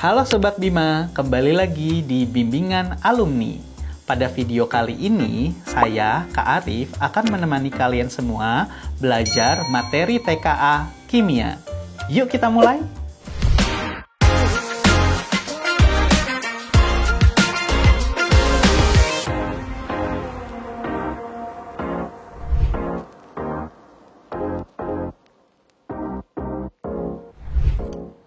Halo Sobat Bima, kembali lagi di Bimbingan Alumni. Pada video kali ini, saya, Kak Arif, akan menemani kalian semua belajar materi TKA Kimia. Yuk kita mulai!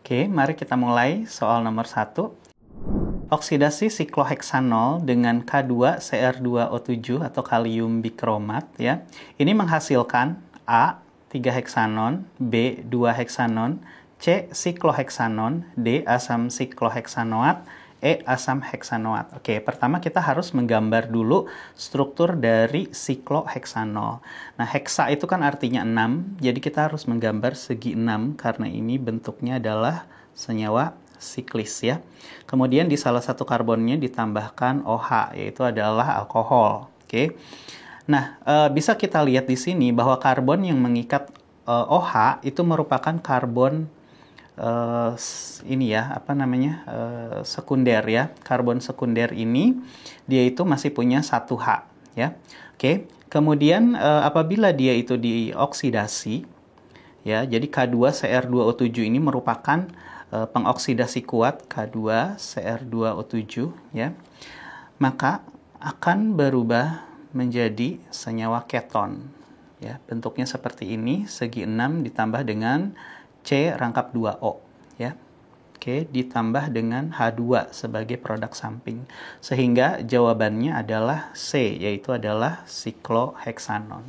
Oke, mari kita mulai soal nomor 1. Oksidasi sikloheksanol dengan K2Cr2O7 atau kalium bikromat ya. Ini menghasilkan A 3-heksanon, B 2-heksanon, C sikloheksanon, D asam sikloheksanoat, E asam heksanoat. Oke, pertama kita harus menggambar dulu struktur dari sikloheksanol. Nah, heksa itu kan artinya 6, jadi kita harus menggambar segi 6 karena ini bentuknya adalah senyawa siklis ya. Kemudian di salah satu karbonnya ditambahkan OH, yaitu adalah alkohol. Oke. Nah, bisa kita lihat di sini bahwa karbon yang mengikat OH itu merupakan karbon sekunder ya. Karbon sekunder ini dia itu masih punya 1H ya. Oke. Kemudian apabila dia itu dioksidasi ya, jadi K2Cr2O7 ini merupakan pengoksidasi kuat K2Cr2O7 ya. Maka akan berubah menjadi senyawa keton ya. Bentuknya seperti ini, segi 6 ditambah dengan C rangkap 2O ya. Oke, ditambah dengan H2 sebagai produk samping. Sehingga jawabannya adalah C, yaitu adalah sikloheksanon.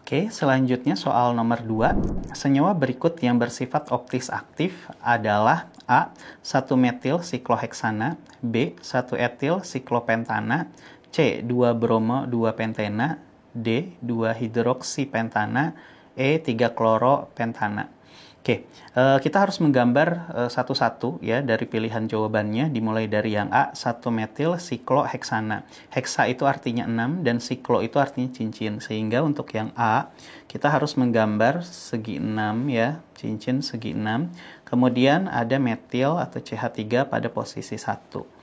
Oke, selanjutnya soal nomor 2. Senyawa berikut yang bersifat optis aktif adalah A 1-metil sikloheksana, B 1-etil siklopentana, C 2-bromo 2-pentena, D 2-hidroksipentana, E 3-kloropentana. Oke, kita harus menggambar satu-satu ya dari pilihan jawabannya, dimulai dari yang A 1-metil sikloheksana. Heksa itu artinya 6 dan siklo itu artinya cincin, sehingga untuk yang A kita harus menggambar segi 6 ya, cincin segi 6. Kemudian ada metil atau CH3 pada posisi 1.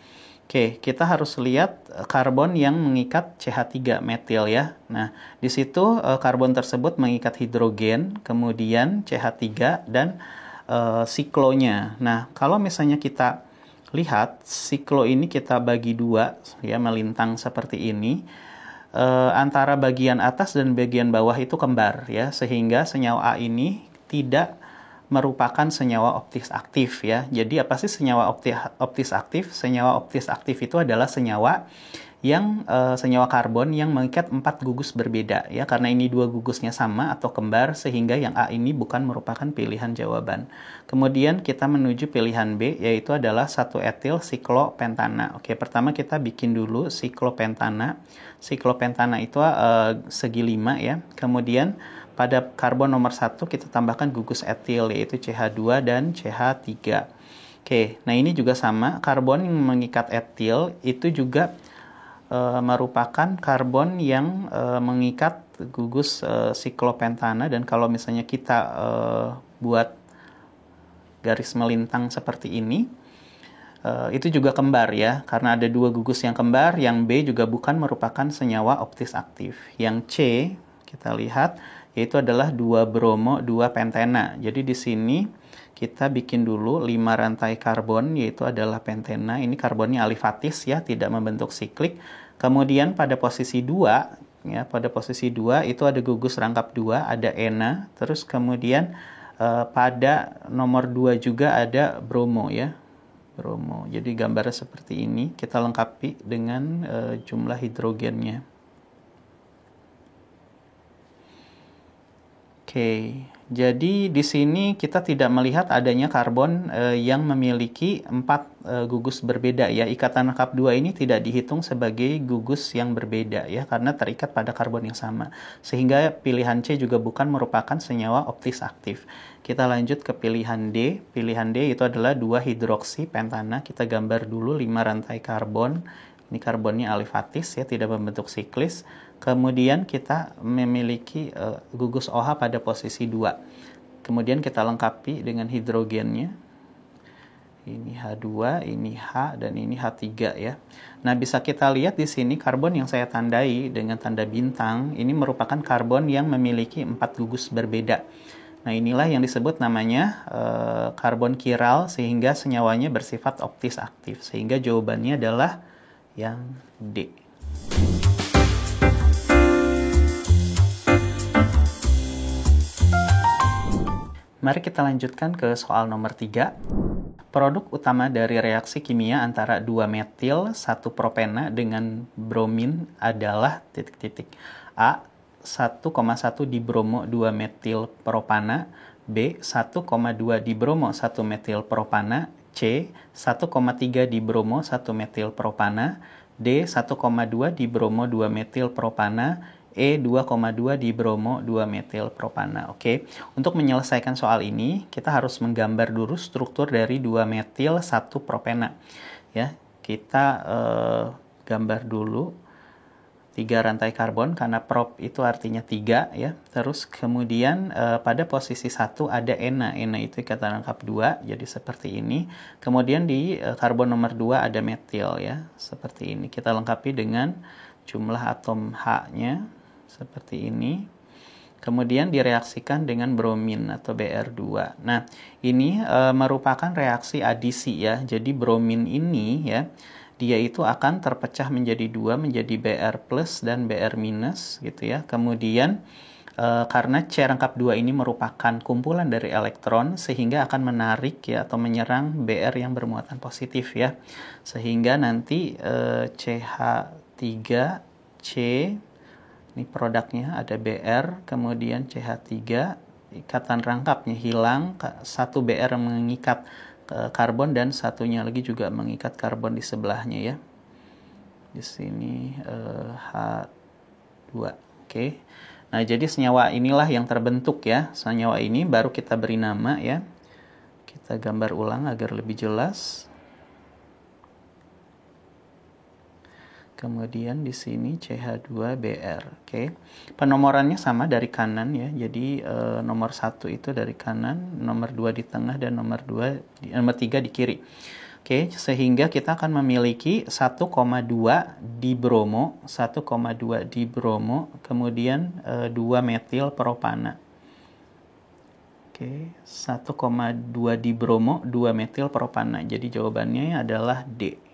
Oke, kita harus lihat karbon yang mengikat CH3 metil ya. Nah, di situ karbon tersebut mengikat hidrogen, kemudian CH3 dan siklonya. Nah, kalau misalnya kita lihat siklo ini kita bagi dua ya, melintang seperti ini. Antara bagian atas dan bagian bawah itu kembar ya, sehingga senyawa A ini tidak merupakan senyawa optis aktif ya. Jadi apa sih senyawa optis aktif? Senyawa optis aktif itu adalah senyawa yang senyawa karbon yang mengikat 4 gugus berbeda ya, karena ini 2 gugusnya sama atau kembar, sehingga yang A ini bukan merupakan pilihan jawaban. Kemudian kita menuju pilihan B, yaitu adalah 1-etil siklopentana. Oke, pertama kita bikin dulu siklopentana. Siklopentana itu segi 5 ya. Kemudian pada karbon nomor 1 kita tambahkan gugus etil, yaitu CH2 dan CH3. Oke, nah ini juga sama, karbon yang mengikat etil itu juga merupakan karbon yang mengikat gugus siklopentana, dan kalau misalnya kita buat garis melintang seperti ini, itu juga kembar ya, karena ada 2 gugus yang kembar. Yang B juga bukan merupakan senyawa optis aktif. Yang C kita lihat yaitu adalah 2-bromo 2-pentena. Jadi di sini kita bikin dulu 5 rantai karbon, yaitu adalah pentena. Ini karbonnya alifatis ya, tidak membentuk siklik. Kemudian pada posisi 2 ya, pada posisi 2 itu ada gugus rangkap 2, ada ena. Terus kemudian pada nomor 2 juga ada bromo ya. Bromo. Jadi gambarnya seperti ini, kita lengkapi dengan jumlah hidrogennya. Oke, jadi di sini kita tidak melihat adanya karbon yang memiliki 4 gugus berbeda ya. Ikatan rangkap 2 ini tidak dihitung sebagai gugus yang berbeda ya, karena terikat pada karbon yang sama. Sehingga pilihan C juga bukan merupakan senyawa optis aktif. Kita lanjut ke pilihan D. Pilihan D itu adalah 2-hidroksipentana. Kita gambar dulu 5 rantai karbon. Ini karbonnya alifatis ya, tidak membentuk siklis. kemudian kita memiliki gugus OH pada posisi 2. Kemudian kita lengkapi dengan hidrogennya. Ini H2, ini H, dan ini H3 ya. Nah, bisa kita lihat di sini karbon yang saya tandai dengan tanda bintang, ini merupakan karbon yang memiliki 4 gugus berbeda. Nah, inilah yang disebut namanya karbon kiral, sehingga senyawanya bersifat optis aktif. Sehingga jawabannya adalah yang D. Mari kita lanjutkan ke soal nomor 3. Produk utama dari reaksi kimia antara 2 metil 1 propena dengan bromin adalah A. 1,1 dibromo 2 metil propana, B. 1,2 dibromo 1 metil propana, C. 1,3 dibromo 1 metil propana, D. 1,2 dibromo 2 metil propana, E. 2,2 dibromo 2 metil propana. Oke, untuk menyelesaikan soal ini, kita harus menggambar dulu struktur dari 2 metil 1 propena. Ya, kita gambar dulu 3 rantai karbon, karena prop itu artinya 3 ya. Terus kemudian pada posisi 1 ada ena. Ena itu ikatan rangkap 2, jadi seperti ini. Kemudian di karbon nomor 2 ada metil ya, seperti ini. Kita lengkapi dengan jumlah atom H-nya seperti ini. Kemudian direaksikan dengan bromin atau Br2. Nah, ini merupakan reaksi adisi ya. Jadi bromin ini ya, dia itu akan terpecah menjadi 2, menjadi Br plus dan Br minus gitu ya. Kemudian karena C rangkap 2 ini merupakan kumpulan dari elektron, sehingga akan menarik ya atau menyerang Br yang bermuatan positif ya. Sehingga nanti CH3C, ini produknya ada Br, kemudian CH3, ikatan rangkapnya hilang, satu Br mengikat karbon dan satunya lagi juga mengikat karbon di sebelahnya ya. Di sini H2. Oke. Nah, jadi senyawa inilah yang terbentuk ya. Senyawa ini baru kita beri nama ya. Kita gambar ulang agar lebih jelas. Kemudian di sini CH2Br. Oke. Penomorannya sama dari kanan ya. Jadi nomor 1 itu dari kanan, nomor 2 di tengah, dan nomor 3 di kiri. Oke, sehingga kita akan memiliki 1,2 dibromo, 1,2 dibromo, kemudian 2 metil propana. Oke, 1,2 dibromo, 2 metil propana. Jadi jawabannya adalah D.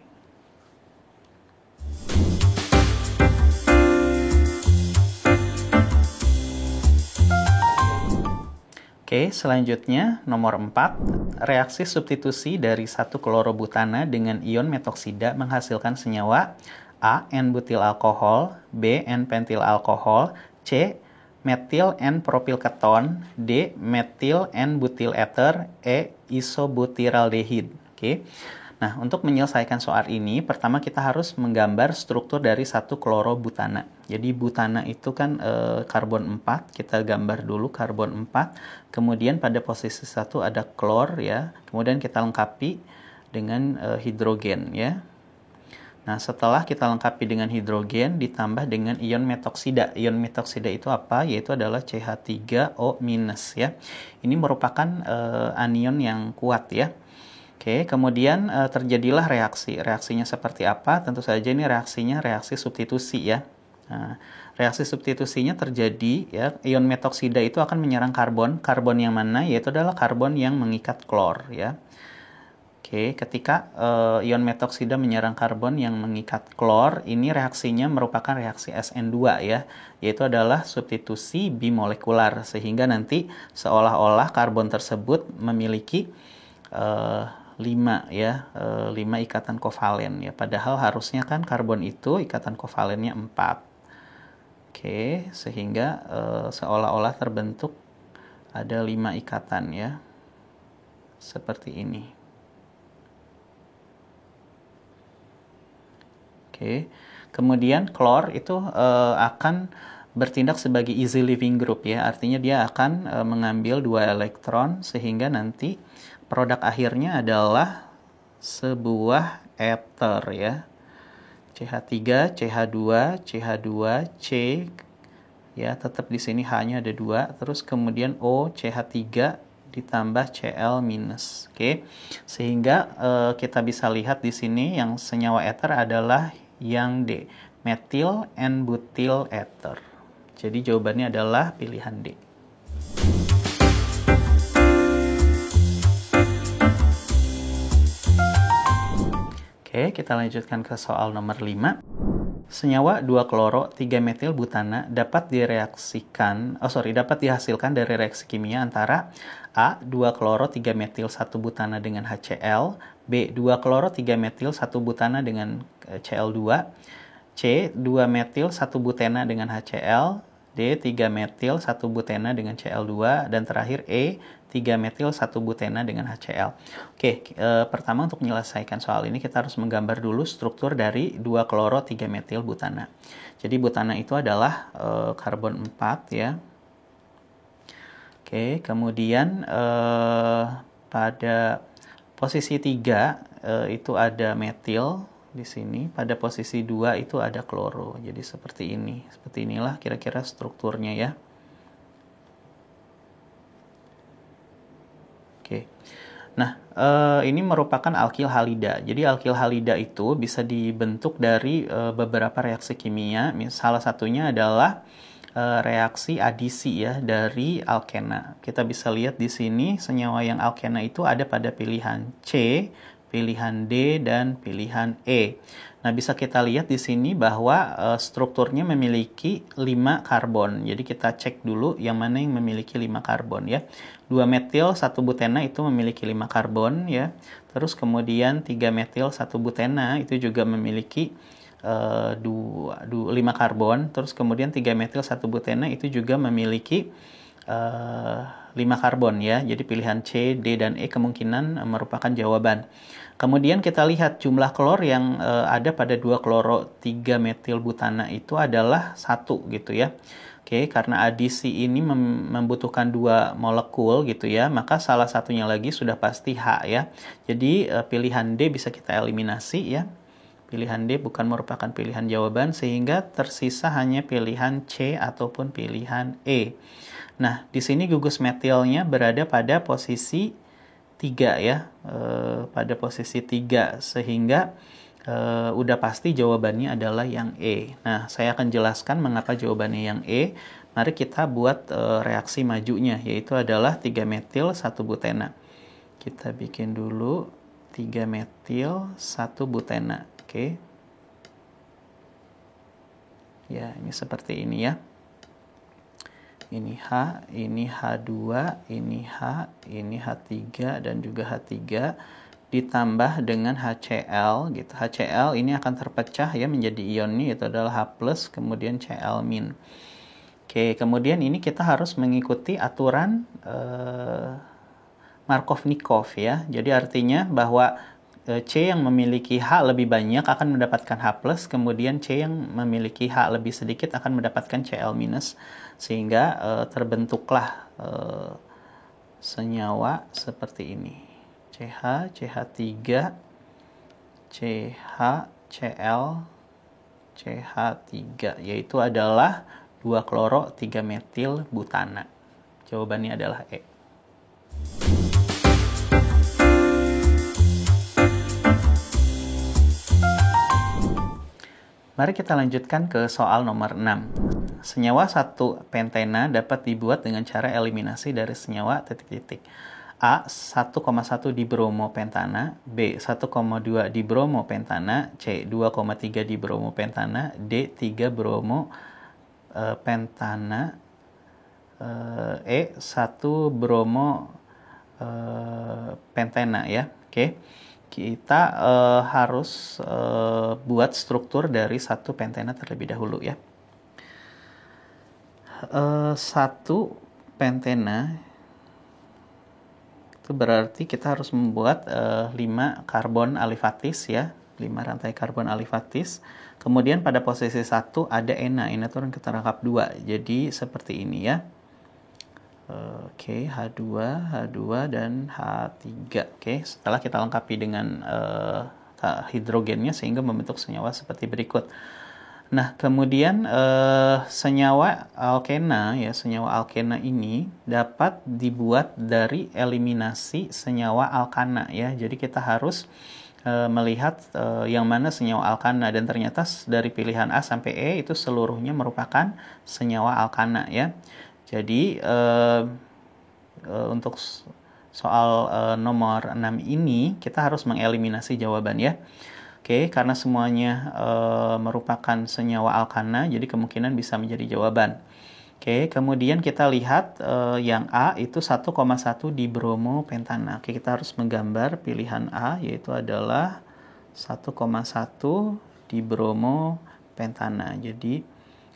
Oke, selanjutnya nomor 4. Reaksi substitusi dari 1 klorobutana dengan ion metoksida menghasilkan senyawa A. N-butil alkohol, B. N-pentil alkohol, C. Metil N-propil keton, D. Metil N-butil ether, E. Isobutiraldehid. Oke. Nah, untuk menyelesaikan soal ini, pertama kita harus menggambar struktur dari 1 klorobutana. Jadi butana itu kan karbon 4, kita gambar dulu karbon 4. Kemudian pada posisi 1 ada klor ya. Kemudian kita lengkapi dengan hidrogen ya. Nah, setelah kita lengkapi dengan hidrogen ditambah dengan ion metoksida. Ion metoksida itu apa? Yaitu adalah CH3O- ya. Ini merupakan anion yang kuat ya. Oke, kemudian terjadilah reaksi. Reaksinya seperti apa? Tentu saja ini reaksinya reaksi substitusi ya. Nah, reaksi substitusinya terjadi ya, ion metoksida itu akan menyerang karbon. Karbon yang mana? Yaitu adalah karbon yang mengikat klor ya. Oke, ketika ion metoksida menyerang karbon yang mengikat klor, ini reaksinya merupakan reaksi SN2 ya, yaitu adalah substitusi bimolekular, sehingga nanti seolah-olah karbon tersebut memiliki 5 ya, 5 ikatan kovalen ya, padahal harusnya kan karbon itu ikatan kovalennya 4. Oke, sehingga seolah-olah terbentuk ada 5 ikatan ya, seperti ini. Oke, kemudian klor itu akan bertindak sebagai easy leaving group ya, artinya dia akan mengambil 2 elektron, sehingga nanti produk akhirnya adalah sebuah ether ya. CH3, CH2, CH2, C, ya tetap di sini H-nya ada 2, terus kemudian O, CH3 ditambah Cl minus. Oke. Sehingga kita bisa lihat di sini yang senyawa ether adalah yang D, metil N butil ether. Jadi jawabannya adalah pilihan D. Oke, kita lanjutkan ke soal nomor 5. Senyawa 2-kloro 3-metil butana dapat dihasilkan dari reaksi kimia antara A. 2-kloro 3-metil 1 butana dengan HCl, B. 2-kloro 3-metil 1 butana dengan Cl2, C. 2-metil 1 butena dengan HCl, D. 3-metil 1 butena dengan Cl2, dan terakhir E. 3-metil 1 butena dengan HCl. Oke, pertama untuk menyelesaikan soal ini kita harus menggambar dulu struktur dari 2-kloro 3-metil butana. Jadi butana itu adalah karbon 4 ya. Oke, kemudian pada posisi 3 itu ada metil di sini, pada posisi 2 itu ada kloro. Jadi seperti ini. Seperti inilah kira-kira strukturnya ya. Oke. Nah, ini merupakan alkil halida. Jadi alkil halida itu bisa dibentuk dari beberapa reaksi kimia. Salah satunya adalah reaksi adisi ya dari alkena. Kita bisa lihat di sini senyawa yang alkena itu ada pada pilihan C, pilihan D, dan pilihan E. Nah, bisa kita lihat di sini bahwa strukturnya memiliki 5 karbon. Jadi kita cek dulu yang mana yang memiliki 5 karbon ya. 2 metil 1 butena itu memiliki 5 karbon ya. Terus kemudian 3 metil 1 butena itu juga memiliki 5 karbon. Terus kemudian 3 metil 1 butena itu juga memiliki 5 karbon ya. Jadi pilihan C, D, dan E kemungkinan merupakan jawaban. Kemudian kita lihat jumlah klor yang ada pada 2-kloro 3-metil butana itu adalah 1 gitu ya. Oke, karena adisi ini membutuhkan 2 molekul gitu ya, maka salah satunya lagi sudah pasti H ya. Jadi pilihan D bisa kita eliminasi ya. Pilihan D bukan merupakan pilihan jawaban sehingga tersisa hanya pilihan C ataupun pilihan E. Nah, di sini gugus metilnya berada pada posisi 3 ya, pada posisi 3 sehingga udah pasti jawabannya adalah yang E. Nah, saya akan jelaskan mengapa jawabannya yang E. Mari kita buat reaksi majunya, yaitu adalah 3 metil 1 butena. Kita bikin dulu 3 metil 1 butena. Oke. Ya, ini seperti ini ya. Ini H, ini H2, ini H, ini H3, dan juga H3 ditambah dengan HCl gitu. HCl ini akan terpecah ya menjadi ion ini, itu adalah H+, kemudian Cl-. Oke, kemudian ini kita harus mengikuti aturan Markovnikov ya. Jadi artinya bahwa C yang memiliki H lebih banyak akan mendapatkan H+, kemudian C yang memiliki H lebih sedikit akan mendapatkan Cl-, sehingga terbentuklah senyawa seperti ini. CH, CH3, CH, Cl, CH3, yaitu adalah 2-kloro 3-metil butana. Jawabannya adalah E. Mari kita lanjutkan ke soal nomor 6. Senyawa 1 pentena dapat dibuat dengan cara eliminasi dari senyawa titik-titik. A. 1,1 dibromopentana, B. 1,2 dibromopentana, C. 2,3 dibromopentana, D. 3 bromopentana, E. 1 bromopentena ya. Oke. Kita harus buat struktur dari 1 pentena terlebih dahulu ya. 1 pentena itu berarti kita harus membuat 5 karbon alifatis ya, 5 rantai karbon alifatis. Kemudian pada posisi 1 ada ena, ena itu keterangkap 2. Jadi seperti ini ya. Oke, H2, H2, dan H3. Oke, setelah kita lengkapi dengan hidrogennya sehingga membentuk senyawa seperti berikut. Nah, kemudian senyawa alkena ya, senyawa alkena ini dapat dibuat dari eliminasi senyawa alkana ya. Jadi kita harus melihat yang mana senyawa alkana, dan ternyata dari pilihan A sampai E itu seluruhnya merupakan senyawa alkana ya. Jadi untuk soal nomor 6 ini kita harus mengeliminasi jawaban ya. Oke, karena semuanya merupakan senyawa alkana, jadi kemungkinan bisa menjadi jawaban. Oke, kemudian kita lihat yang A itu 1,1 dibromopentana. Oke, kita harus menggambar pilihan A, yaitu adalah 1,1 dibromopentana. Jadi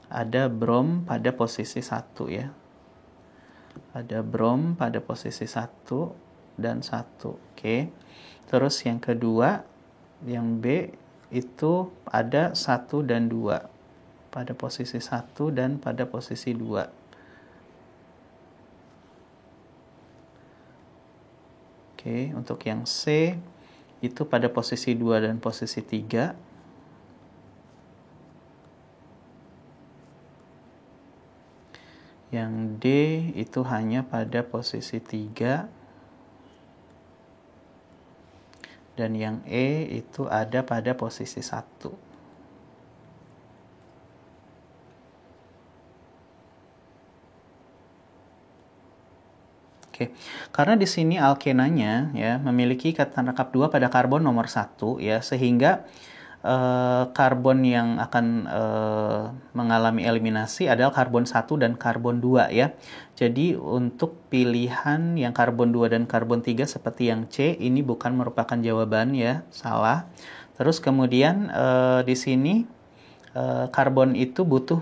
ada brom pada posisi 1 ya. Ada brom pada posisi 1 dan 1. Oke. Terus yang kedua, yang B itu ada 1 dan 2 pada posisi 1 dan pada posisi 2. Oke, untuk yang C itu pada posisi 2 dan posisi 3. Yang D itu hanya pada posisi 3. Dan yang E itu ada pada posisi 1. Oke, karena di sini alkenanya ya memiliki ikatan rangkap 2 pada karbon nomor 1 ya, sehingga karbon yang akan mengalami eliminasi adalah karbon 1 dan karbon 2 ya. Jadi untuk pilihan yang karbon 2 dan karbon 3 seperti yang C ini bukan merupakan jawaban ya, salah. Terus kemudian di sini karbon itu butuh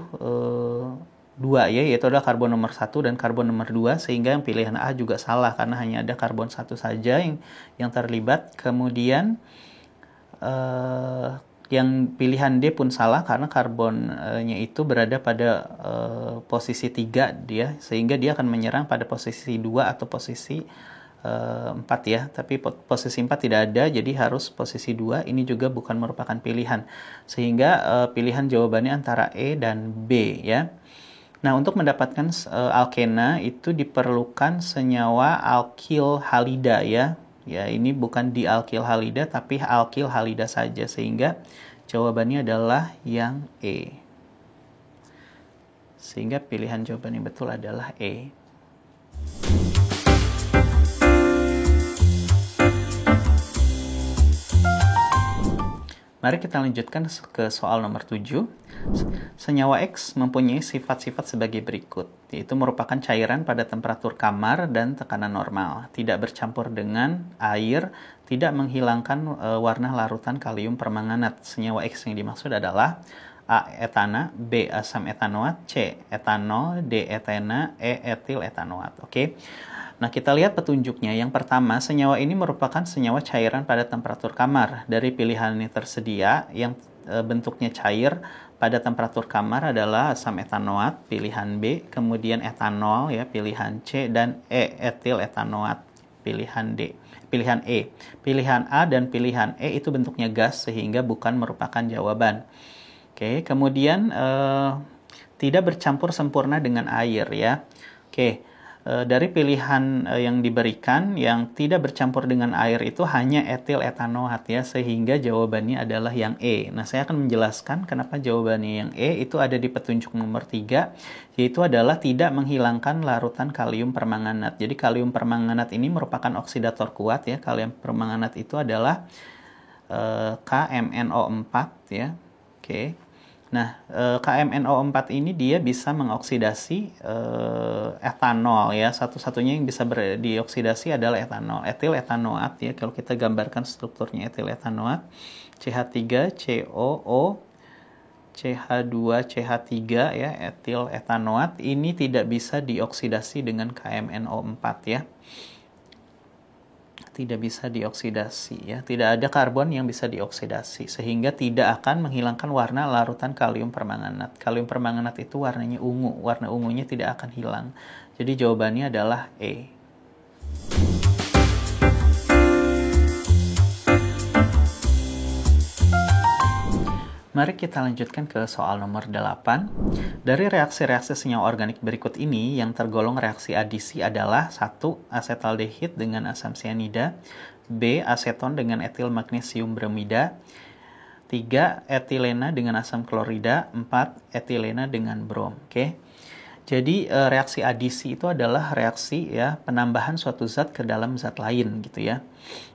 2 ya, yaitu adalah karbon nomor 1 dan karbon nomor 2, sehingga yang pilihan A juga salah karena hanya ada karbon 1 saja yang terlibat. Kemudian yang pilihan D pun salah karena karbonnya itu berada pada posisi 3 dia, sehingga dia akan menyerang pada posisi 2 atau posisi 4 ya, tapi posisi 4 tidak ada, jadi harus posisi 2. Ini juga bukan merupakan pilihan, sehingga pilihan jawabannya antara E dan B ya. Nah, untuk mendapatkan alkena itu diperlukan senyawa alkil halida ya. Ya, ini bukan dialkil halida tapi alkil halida saja, sehingga jawabannya adalah yang E. Sehingga pilihan jawaban yang betul adalah E. Mari kita lanjutkan ke soal nomor 7. Senyawa X mempunyai sifat-sifat sebagai berikut, yaitu merupakan cairan pada temperatur kamar dan tekanan normal, tidak bercampur dengan air, tidak menghilangkan warna larutan kalium permanganat. Senyawa X yang dimaksud adalah A. etana, B. asam etanoat, C. etanol, D. etena, E. etil etanoat. Oke. Nah, kita lihat petunjuknya. Yang pertama, senyawa ini merupakan senyawa cairan pada temperatur kamar. Dari pilihan yang tersedia, yang bentuknya cair pada temperatur kamar adalah asam etanoat, pilihan B, kemudian etanol, ya, pilihan C, dan E, etil etanoat, pilihan D. Pilihan E. Pilihan A dan pilihan E itu bentuknya gas, sehingga bukan merupakan jawaban. Oke, kemudian tidak bercampur sempurna dengan air, ya. Oke. Dari pilihan yang diberikan yang tidak bercampur dengan air itu hanya etil etanoat ya, sehingga jawabannya adalah yang E. Nah, saya akan menjelaskan kenapa jawabannya yang E itu ada di petunjuk nomor 3, yaitu adalah tidak menghilangkan larutan kalium permanganat. Jadi kalium permanganat ini merupakan oksidator kuat ya. Kalium permanganat itu adalah KMNO4 ya. Oke. Nah, KMNO4 ini dia bisa mengoksidasi etanol ya. Satu-satunya yang bisa dioksidasi adalah etanol, etil etanoat ya. Kalau kita gambarkan strukturnya etil etanoat, CH3COO, CH2CH3 ya, etil etanoat ini tidak bisa dioksidasi dengan KMNO4 ya. Tidak bisa dioksidasi ya, tidak ada karbon yang bisa dioksidasi, sehingga tidak akan menghilangkan warna larutan kalium permanganat. Kalium permanganat itu warnanya ungu, warna ungunya tidak akan hilang. Jadi jawabannya adalah E. Mari kita lanjutkan ke soal nomor 8. Dari reaksi-reaksi senyawa organik berikut ini, yang tergolong reaksi adisi adalah 1. Asetaldehid dengan asam sianida, B. Aseton dengan etil magnesium bromida, 3. Etilena dengan asam klorida, 4. Etilena dengan brom. Oke. Jadi reaksi adisi itu adalah reaksi ya penambahan suatu zat ke dalam zat lain gitu ya.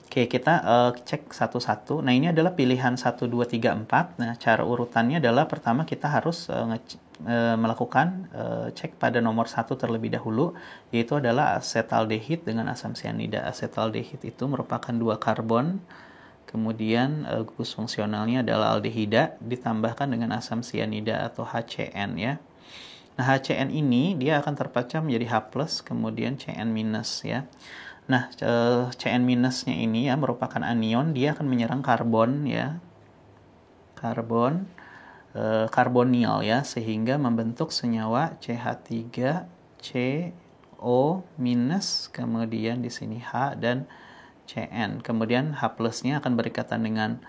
Oke, kita cek satu-satu. Nah, ini adalah pilihan 1, 2, 3, 4. Nah, cara urutannya adalah pertama kita harus melakukan cek pada nomor 1 terlebih dahulu, yaitu adalah asetaldehid dengan asam sianida. Asetaldehid itu merupakan 2 karbon, kemudian gugus fungsionalnya adalah aldehida, ditambahkan dengan asam sianida atau HCN ya. Nah, HCN ini dia akan terpecah menjadi H+, kemudian Cn- ya. Nah, Cn- nya ini ya merupakan anion, dia akan menyerang karbon ya. Karbonil ya, sehingga membentuk senyawa CH3CO-, kemudian di sini H dan Cn. Kemudian H+-nya akan berikatan dengan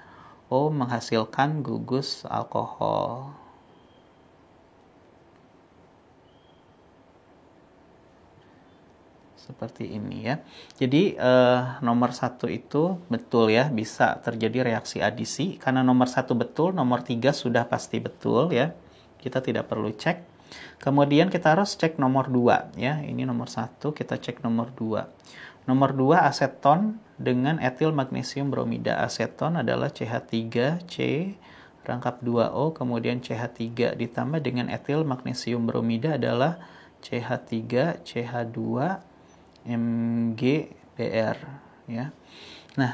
O menghasilkan gugus alkohol. Seperti ini ya. Jadi nomor 1 itu betul ya, bisa terjadi reaksi adisi. Karena nomor 1 betul, nomor 3 sudah pasti betul ya. Kita tidak perlu cek. Kemudian kita harus cek nomor 2 ya. Ini nomor 1, kita cek nomor 2. Nomor 2 aseton dengan etil magnesium bromida. Aseton adalah CH3C rangkap 2O, kemudian CH3 ditambah dengan etil magnesium bromida adalah CH3CH2 MgBr ya. Nah,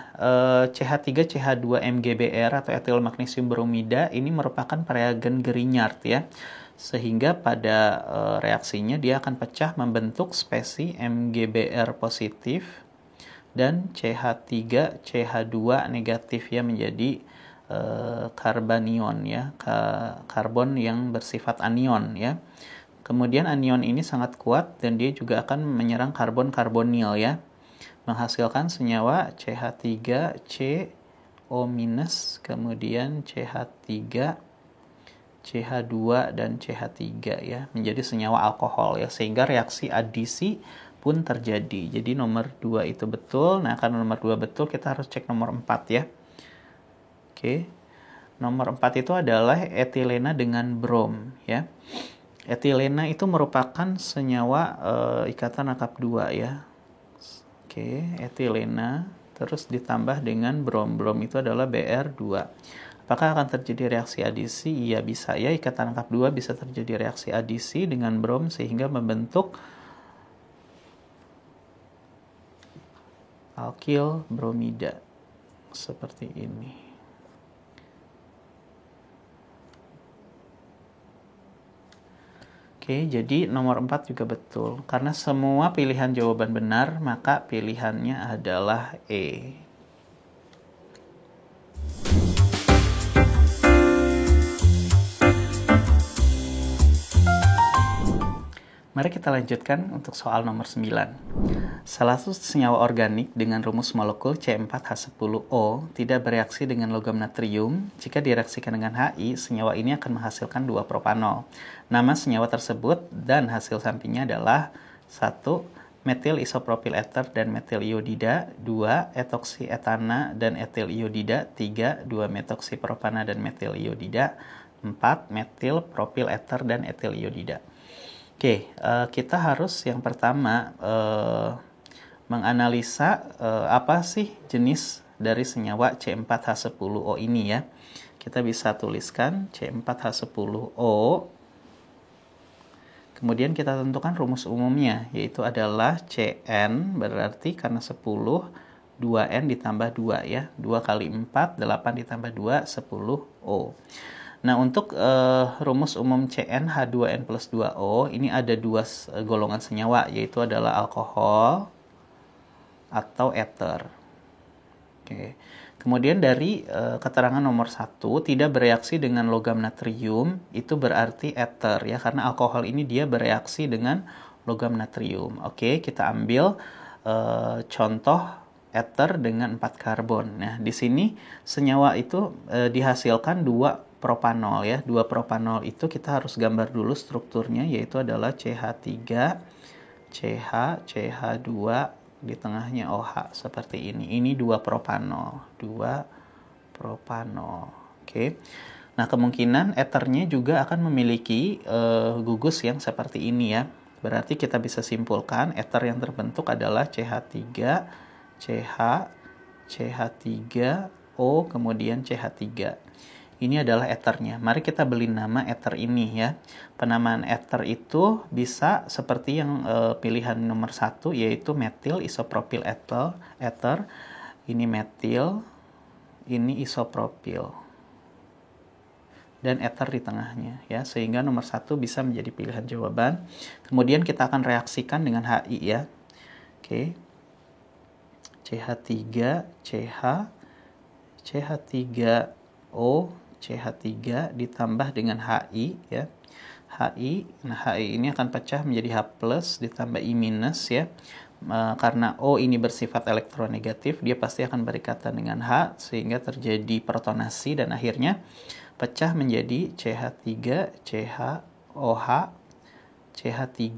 CH3CH2 MgBr atau etil magnesium bromida ini merupakan reagen Grignard ya. Sehingga pada reaksinya dia akan pecah membentuk spesi MgBr positif dan CH3CH2 negatif ya, menjadi karbanion ya, karbon yang bersifat anion ya. Kemudian anion ini sangat kuat dan dia juga akan menyerang karbon-karbonil ya, menghasilkan senyawa CH3CO-, kemudian CH3, CH2 dan CH3 ya, menjadi senyawa alkohol ya, sehingga reaksi adisi pun terjadi. Jadi nomor 2 itu betul. Nah, karena nomor 2 betul, kita harus cek nomor 4 ya. Oke. Nomor 4 itu adalah etilena dengan brom ya. Etilena itu merupakan senyawa ikatan rangkap 2 ya. Oke, etilena terus ditambah dengan brom. Brom itu adalah Br2. Apakah akan terjadi reaksi adisi? Iya, bisa ya. Ikatan rangkap 2 bisa terjadi reaksi adisi dengan brom sehingga membentuk alkil bromida. Seperti ini. Oke, jadi nomor 4 juga betul. Karena semua pilihan jawaban benar, maka pilihannya adalah E. Mari kita lanjutkan untuk soal nomor 9. Salah satu senyawa organik dengan rumus molekul C4H10O tidak bereaksi dengan logam natrium. Jika direaksikan dengan HI, senyawa ini akan menghasilkan 2 propanol. Nama senyawa tersebut dan hasil sampingnya adalah 1. Metil isopropil eter dan metil iodida, 2. Etoksi etana dan etil iodida, 3. 2 metoksi propana dan metil iodida, 4. Metil propil eter dan etil iodida. Oke, kita harus yang pertama menganalisa apa sih jenis dari senyawa C4H10O ini ya. Kita bisa tuliskan C4H10O. Kemudian kita tentukan rumus umumnya, yaitu adalah Cn, berarti karena 10, 2N ditambah 2 ya. 2 kali 4, 8 ditambah 2, 10O. Nah, untuk rumus umum CnH2n plus 2O, ini ada 2 golongan senyawa, yaitu adalah alkohol atau eter. Oke. Kemudian dari keterangan nomor 1, tidak bereaksi dengan logam natrium, itu berarti eter ya, karena alkohol ini dia bereaksi dengan logam natrium. Oke, kita ambil contoh eter dengan 4 karbon. Nah, di sini senyawa itu dihasilkan 2 2-propanol ya. 2-propanol itu kita harus gambar dulu strukturnya, yaitu adalah CH3, CH, CH2, di tengahnya OH seperti ini. Ini 2-propanol. 2-propanol. Oke. Nah, kemungkinan eternya juga akan memiliki gugus yang seperti ini ya. Berarti kita bisa simpulkan eter yang terbentuk adalah CH3, CH, CH3O, kemudian CH3. Ini adalah eternya. Mari kita beri nama eter ini ya. Penamaan eter itu bisa seperti yang pilihan nomor 1, yaitu metil isopropil ether. Ini metil, ini isopropil. Dan eter di tengahnya ya. Sehingga nomor 1 bisa menjadi pilihan jawaban. Kemudian kita akan reaksikan dengan HI ya. Oke. CH3, CH, CH3O, CH3 ditambah dengan HI ya. HI, nah HI ini akan pecah menjadi H+ ditambah I- ya. Karena O ini bersifat elektronegatif, dia pasti akan berikatan dengan H sehingga terjadi protonasi dan akhirnya pecah menjadi CH3, CHOH, CH3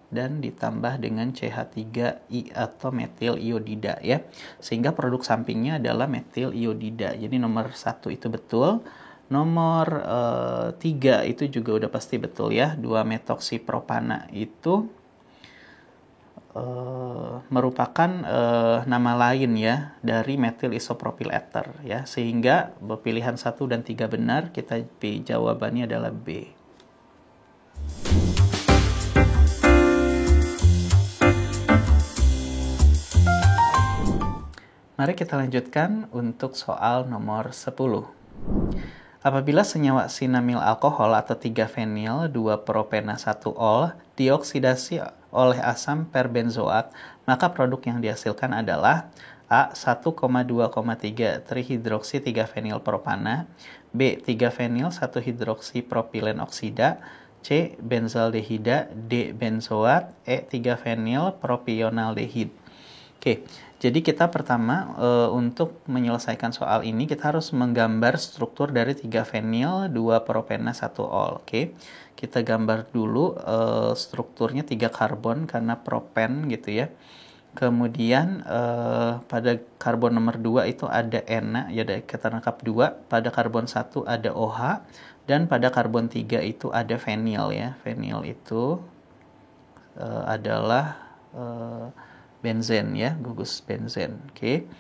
dan ditambah dengan CH3I atau metil iodida ya. Sehingga produk sampingnya adalah metil iodida. Jadi nomor 1 itu betul. Nomor 3 itu juga udah pasti betul ya. 2-metoksipropana itu merupakan nama lain ya dari metil isopropil ether ya. Sehingga pilihan 1 dan 3 benar, kita jawabannya adalah B. Mari kita lanjutkan untuk soal nomor 10. Apabila senyawa sinamil alkohol atau 3-fenil 2-propena 1-ol dioksidasi oleh asam perbenzoat, maka produk yang dihasilkan adalah A. 1,2,3 trihidroksi 3-fenil propana, B. 3-fenil 1-hidroksi propilen oksida, C. benzaldehida, D. benzoat, E. 3-fenil propionaldehid. Oke, jadi kita pertama untuk menyelesaikan soal ini kita harus menggambar struktur dari 3-fenil 2-propena 1-ol. Oke, kita gambar dulu strukturnya 3 karbon karena propen gitu ya. Kemudian pada karbon nomor 2 itu ada Na, ya kita rangkap 2. Pada karbon 1 ada OH dan pada karbon 3 itu ada fenil ya. Fenil itu adalah benzen ya, gugus benzen. Oke.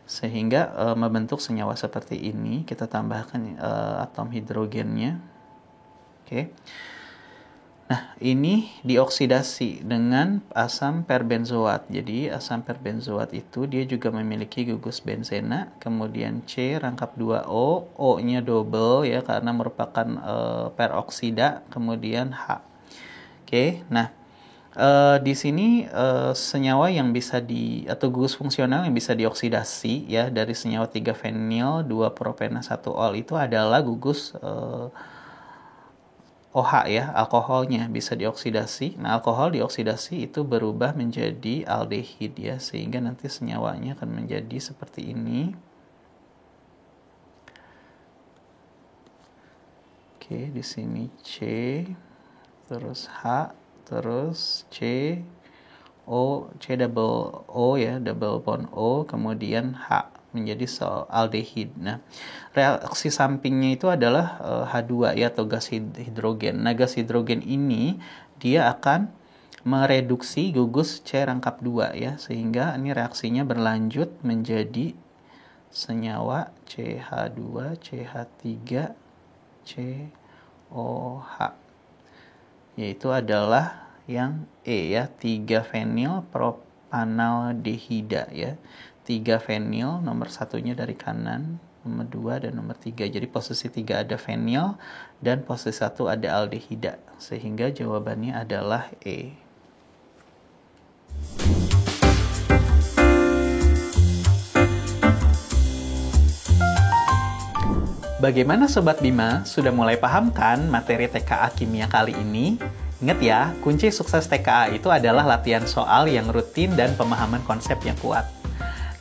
Sehingga membentuk senyawa seperti ini, kita tambahkan atom hidrogennya. Oke. Nah, ini dioksidasi dengan asam perbenzoat. Jadi asam perbenzoat itu dia juga memiliki gugus benzena, kemudian C rangkap 2O, O-nya double ya karena merupakan peroksida, kemudian H. Oke. Nah, di sini senyawa yang bisa atau gugus fungsional yang bisa dioksidasi ya dari senyawa 3-fenil 2-propena 1-ol itu adalah gugus OH ya, alkoholnya bisa dioksidasi. Nah, alkohol dioksidasi itu berubah menjadi aldehid ya, sehingga nanti senyawanya akan menjadi seperti ini. Oke, di sini C, terus H, terus C, O, C double O ya, double bond O, kemudian H menjadi aldehid. Nah, reaksi sampingnya itu adalah H2 ya atau gas hidrogen. Nah, gas hidrogen ini dia akan mereduksi gugus C rangkap 2 ya, sehingga ini reaksinya berlanjut menjadi senyawa CH2, CH3, COH. Yaitu adalah yang E ya, 3-fenil propanaldehida ya. 3-fenil nomor satunya dari kanan, nomor 2 dan nomor 3. Jadi posisi 3 ada fenil dan posisi 1 ada aldehida. Sehingga jawabannya adalah E. Bagaimana Sobat Bima? Sudah mulai paham kan materi TKA Kimia kali ini? Ingat ya, kunci sukses TKA itu adalah latihan soal yang rutin dan pemahaman konsep yang kuat.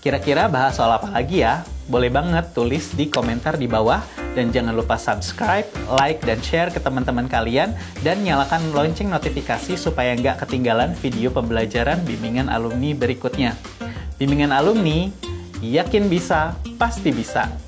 Kira-kira bahas soal apa lagi ya? Boleh banget tulis di komentar di bawah Dan jangan lupa subscribe, like, dan share ke teman-teman kalian. Dan nyalakan lonceng notifikasi supaya nggak ketinggalan video pembelajaran bimbingan alumni berikutnya. Bimbingan alumni, yakin bisa, pasti bisa.